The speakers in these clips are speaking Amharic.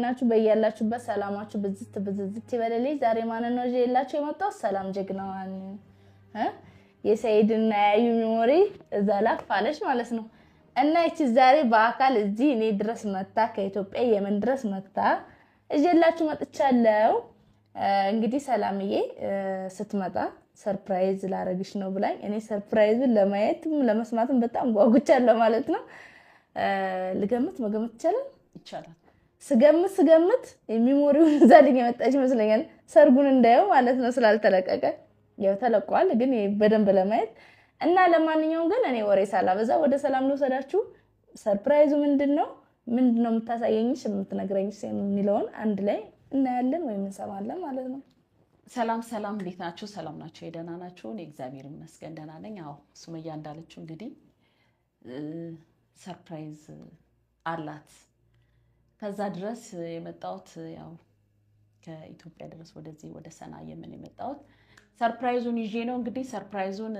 ናችሁ በእያላችሁበት ሰላማችሁ ብዝት ይበልልኝ ዛሬ ማን ነው ይላችሁ የመጣው ሰላም ጀግናዋን የሰይድና ያዩ ሚሞሪ እዛ ላፋለሽ ማለት ነው እና እቺ ዛሬ በአካል እዚህ እኔ ድረስ መጣ ከኢትዮጵያ የመን ድረስ መጣ እጀላችሁ መጥቻለሁ እንግዲህ ሰላምዬ ስትመጣ ሰርፕራይዝ ላረግሽ ነው ብላኝ እኔ ሰርፕራይዙን ለማየትም ለመስማትም በጣም ጓጉቻለሁ ማለት ነው ልገምት ይቻላል ስገምት ሚሞሪውን ዛልኝ የመጣች መስለኛል ሰርጉን እንዳየው ማለት ነው ስላልተለቀቀ ያው ተለቋል ግን በደንብ ለማየት እና ለማንኛውም ግን እኔ ወሬ ሳላበዛ ወደ ሰላም ልወሰዳችሁ ሰርፕራይዙ ምንድነው የምታሳየኝሽ የምትነግረኝሽ የሚለውን አንድ ላይ እናያለን ወይ እንሰማለን ማለት ነው ሰላም እንዴት ናችሁ ሰላም ናችሁ የደና ናችሁ እኔ እግዚአብሔር ይመስገን ደና ነኝ አዎ ሱመያ እንዳለችው እንግዲህ ሰርፕራይዝ አላት ከዛ ድረስ የመጣሁት ያው ከኢትዮጵያ ድረስ ወደዚህ ወደ ሰና የመን የመጣሁት ሰርፕራይዙን ይዤ ነው እንግዲህ ሰርፕራይዙን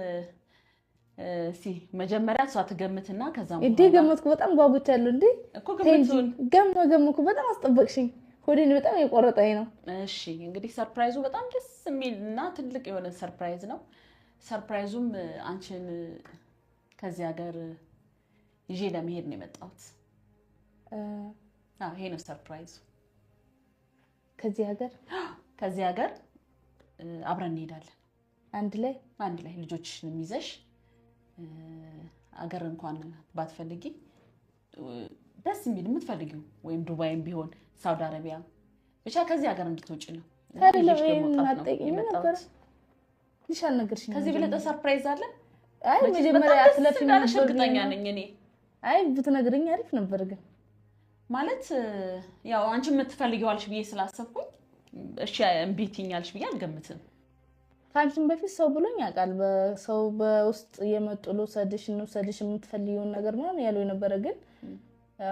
መጀመሪያ እሷ ትገምትና ከዛም እንዴ ገመትኩ በጣም ጓጉቻለሁ እንዴ እኮ ገመቱን ገመኩ በጣም አስጠበቅሽኝ ሆዴን በጣም የቆረጠኝ ነው እሺ እንግዲህ ሰርፕራይዙ በጣም ደስ የሚልና ትልቅ የሆነ ሰርፕራይዝ ነው ሰርፕራይዙም አንቺን ከዚህ ሀገር ይዤ ለመሄድ ነው የመጣሁት ይሄ ነው ሰርፕራይዙ ከዚህ ሀገር አብረን እንሄዳለን አንድ ላይ ልጆችሽንም ይዘሽ አገር እንኳን ባትፈልጊ ደስ የሚል የምትፈልጊው ወይም ዱባይም ቢሆን ሳውዲ አረቢያ ብቻ ከዚህ ሀገር እንድትወጪ ነው ከዚህ በለጠ ሰርፕራይዝ አለ አይ መጀመሪያ አትለፊኝ እርግጠኛ ነኝ እኔ አይ ብትነግሪኝ አሪፍ ነበር ግን ማለት ያው አንቺ የምትፈልጊው አልሽ ብዬ ስላሰብኩኝ እሺ እምቢትኛልሽ ብዬ አልገምትም ካንቺም በፊት ሰው ብሎኝ ያቃል በሰው በውስጥ የመጡሉ ሰድሽ የምትፈልጊው ነገር ማለት ያለው ነበር ግን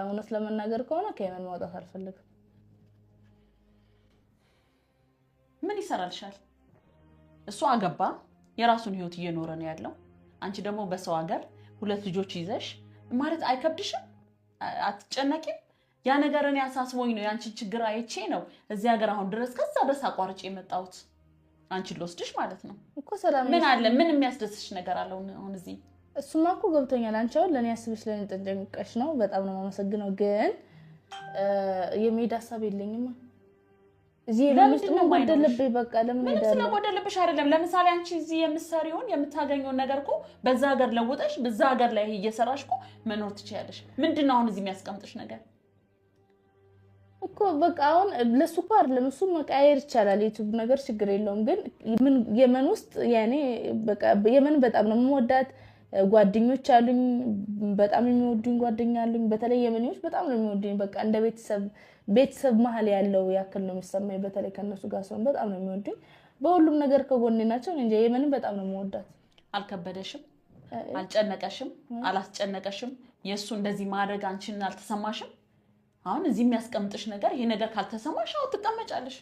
እውነት ለመናገር ከሆነ ከየመን ማውጣት አልፈልግም ምን ይሰራልሻል እሱ አገባ የራሱን ህይወት እየኖረ ነው ያለው አንቺ ደግሞ በሰው ሀገር ሁለት ልጆች ይዘሽ ማለት አይከብድሽም አትጨነቂም ያ ነገር እኔ አሳስቦኝ ነው ያንቺ ችግር አይቼ ነው እዚህ ሀገር አሁን ድረስ ከዛ ድረስ አቋርጬ የመጣሁት አንቺ ልወስድሽ ማለት ነው እኮ ሰላም ምን አለ ምን የሚያስደስሽ ነገር አለው አሁን እዚህ እሱማ እኮ ገብቶኛል አንቺ አሁን ለኔ ያስብሽ ለኔ ተጨንቀሽ ነው በጣም ነው ማመሰግነው ግን የሜዳ ሐሳብ የለኝማ እዚህ ለምንድነው ወደለብኝ በቃ ለምን ምን ስለወደለብሽ አይደለም ለምሳሌ አንቺ እዚህ የምትሰሪውን የምታገኘው ነገር እኮ በዛ ሀገር ለውጠሽ በዛ ሀገር ላይ እየሰራሽ እኮ መኖር ትችያለሽ ምንድነው አሁን እዚህ የሚያስቀምጥሽ ነገር እኮ በቃ አሁን ለሱ እኮ አይደለም እሱ መቃየር ይቻላል ዩቲዩብ ነገር ችግር የለውም ግን ምን የመን ውስጥ ያኔ በቃ የመን በጣም ነው የምወዳት ጓደኞች አሉኝ በጣም የሚወዱኝ ጓደኛ አሉኝ በተለይ የመኔዎች በጣም ነው የሚወዱኝ በቃ እንደ ቤተሰብ መሃል ያለው ያክል ነው የሚሰማኝ በተለይ ከነሱ ጋር ሰው በጣም ነው የሚወዱኝ በሁሉም ነገር ከጎኔ ናቸው እንጂ የመንን በጣም ነው የምወዳት አልከበደሽም አልጨነቀሽም አላስጨነቀሽም የሱ እንደዚህ ማድረግ አንቺን አልተሰማሽም አሁን እዚህ የሚያስቀምጥሽ ነገር ይሄ ነገር ካልተሰማሽ አው ትቀመጫለሽ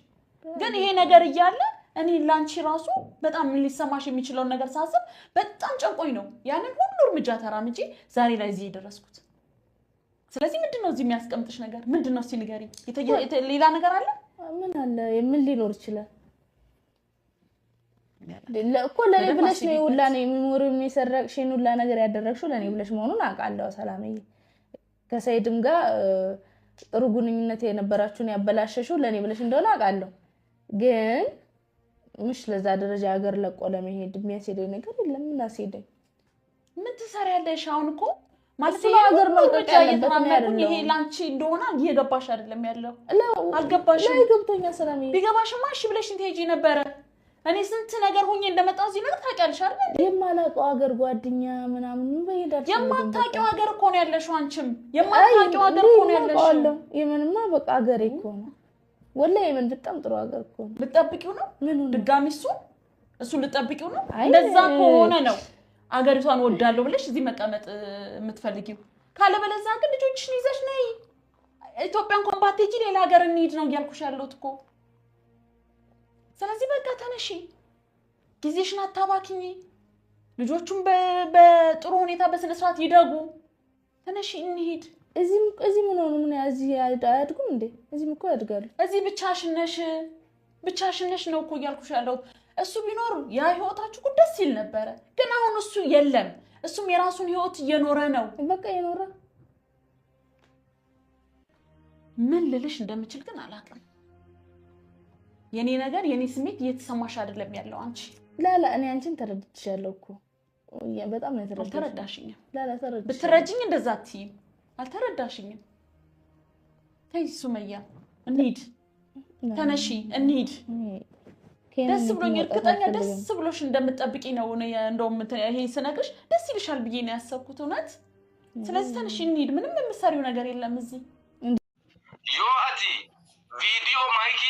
ግን ይሄ ነገር እያለ እኔ ላንቺ ራሱ በጣም ሊሰማሽ የሚችለው ነገር ሳስብ በጣም ጨንቆኝ ነው ያንን ሁሉ እርምጃ ተራምጪ ዛሬ ላይ እዚህ ደረስኩት ስለዚህ ምንድነው እዚህ የሚያስቀምጥሽ ነገር ምንድነው እስቲ ንገሪ ሌላ ነገር አለ ምን ሊኖር ይችላል ለኮ ለኔ ብለሽ ነው ይውላ ነው ሚሞሪ የሚሰረቅሽኝ ሁላ ነገር ያደረግሽው ለኔ ብለሽ መሆኑን አቃለው ሰላምዬ ከሰይድም ጋር ጥሩ ግንኙነት የነበራችሁን ያበላሸሽው ለኔ ብለሽ እንደሆነ አቃለው ግን ምሽ ለዛ ደረጃ ሀገር ለቆ ለመሄድ የሚያስሄደኝ ነገር የለም እና ሲደኝ ምን ትሰሪያለሽ አሁን እኮ ማለት ሀገር መልቀቅ ያለበት ነው ይሄ ላንቺ እንደሆነ እየገባሽ አይደለም ያለው አልገባሽም ላይ ገብቶኛ ሰላምዬ ቢገባሽማ እሺ ብለሽ እንትሄጂ ነበር እኔ ስንት ነገር ሆኜ እንደመጣው እዚህ ነገር ታውቂያለሽ አይደል የማላውቀው ሀገር ጓደኛ ምናምን በይዳት የማታውቂው ሀገር እኮ ነው ያለሽው አንቺም የማታውቂው ሀገር እኮ ነው ያለሽው የምንማ በቃ ሀገር እኮ ነው ወላሂ የምን በጣም ጥሩ ሀገር እኮ ነው ልጠብቂው ነው ድጋሚ እሱ ልጠብቂው ነው እንደዛ ከሆነ ነው አገሪቷን ወዳለው ብለሽ እዚህ መቀመጥ የምትፈልጊው ካለበለዛ ግን ልጆችሽን ይዘሽ ነይ ኢትዮጵያን ኮምባቴጂ ሌላ ሀገር እንሂድ ነው ያልኩሽ ያለሁት እኮ ስለዚህ በቃ ተነሺ ጊዜሽን አታባክኚ ልጆቹም በጥሩ ሁኔታ በስነ ስርዓት ይደጉ ተነሺ እንሂድ እዚህ ምን ሆነ ምን ያዚ አያድጉም እንዴ እዚህም እኮ ያድጋሉ እዚህ ብቻሽን ነሽ ነው እኮ ያልኩሽ ያለው እሱ ቢኖር ያ ህይወታችሁ ደስ ይል ነበር ግን አሁን እሱ የለም እሱም የራሱን ህይወት እየኖረ ነው በቃ የኖረ ምን ልልሽ እንደምችል ግን አላውቅም የኔ ነገር የኔ ስሜት እየተሰማሽ አይደለም ያለው አንቺ ላላ እኔ አንቺን ተረድቻለሁ እኮ በጣም ነው ተረዳሽኝ ላላ ተረድሽ ብትረጂኝ እንደዛ አትይም አልተረዳሽኝም ተይ ሱመያ እንሂድ ተነሺ እንሂድ ደስ ብሎኝ እርግጠኛ ደስ ብሎሽ እንደምትጠብቂ ነው እንደውም ይሄ ስነግርሽ ደስ ይልሻል ብዬ ነው ያሰብኩት እውነት ስለዚህ ተነሺ እንሂድ ምንም የምትሰሪው ነገር የለም እዚህ ዮአቲ ቪዲዮ ማይኪ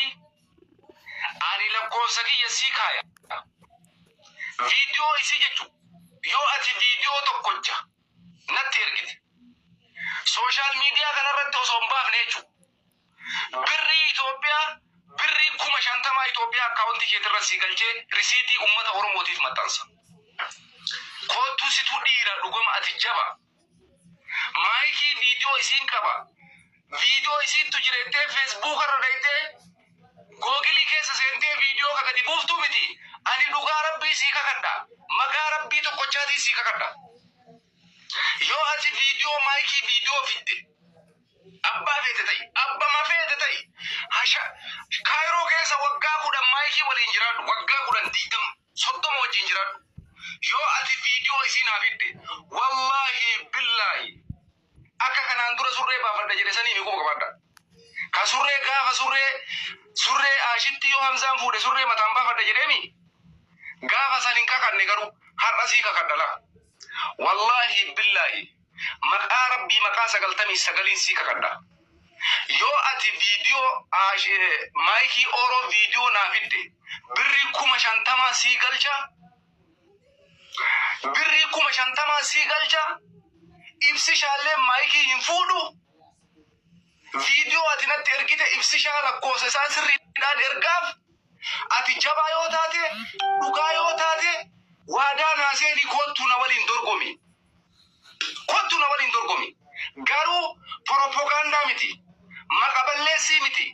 አኒ ለኮሰቂ የሲካያ ቪዲዮ ይሲጀቹ ዮአቲ ቪዲዮ ተቆጫ ነጥ ይርግት ሶሻል ሚዲያ ከነረዶ ሶምባፍ ነቹ ብሪ ኢትዮጵያ ብሪ ኩማ ሻንተማ ኢትዮጵያ አካውንት ከትረሲ ገልጬ ሪሲቲ ኡመተ ኦሮሞቲፍ መጣንሳ ኮቱ ሲቱ ዲራ ዱጎማ አትጀባ ማይኪ ቪዲዮ ይሲን ቀባ ቪዲዮ ይሲን tujireete Facebook arraite Google keessa seente ቪዲዮ ከገዲ ቡፍቱ ሚቲ አኒ ዱጋ ረቢ ሲከከዳ መጋ ረቢ ተቆቻቲ ሲከከዳ ዮ አቲ ቪዲዮ ማይኪ ቪዲዮ ፊት አባ ቤተታይ አባ ማፈተታይ አሻ ካይሮ keessa waggaa kudan ማይኪ ወሊን ጅራዱ waggaa kudan ዲደም ሶዶም ወጂን ጅራዱ ዮ አቲ ቪዲዮ ይሲና ፊት ወላሂ ቢላሂ akka kanaan dura surree baafadha jedhesanii miquu qabaadha ka surree gaafa surree ashitti yoo hamzaan fuudhe surree mataan baafadha jedheemi gaafa sanin kakanne garuu har'a sii kakadhala wallahi billahi maqaa rabbii maqaa 99 sii kakadha yoo ati viidiyoo maayikii ooroo viidiyoo naa fidde birri 50 sii galcha birri 50 sii galcha ibsishaalee maayikii hin fuudhu viidiyoo ati natti ergite ibsishaa lakkoofsa isaa sirriidhaan ergaaf ati jabaa yoo taate dhugaa yoo taate waadaa naaseenii kottu na waliin dorgomi garuu propagaandaa miti maqaballeessii miti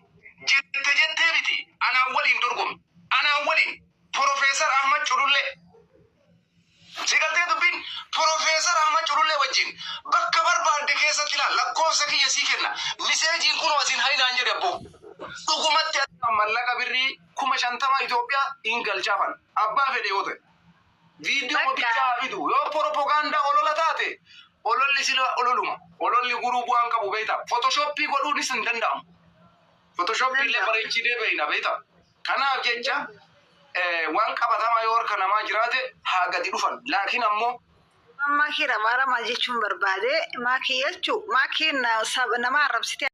jettee miti anaan waliin dorgomi anaan waliin Profeesar Ahmad Culullee sigaltee dubbiin Profeesar Ahmad Culullee wajjin bakka barbaadde keessatti ilaal lakkoofsa kiyya sii kenna miseejiin kun wasiin haynaan jedhe abbo dhugumatti mallaqa birrii 50 Itoophiyaa hin galchaafan abbaa fedhe yoo ta'e viidiyoo bichaa fidu yoo propagaandaa olola taate ololli sila ololuma ololli guruu bu'aan qabu beekta photoshoppii godhuunis hin danda'amu photoshoppii illee bareechinee beekna beekta kanaaf jecha waan qabatamaa yoo harka namaa jiraate haa gadi dhufan laakiin ammoo maakii rama jechuun barbaade maakii jechuun maakiin nama arrabsite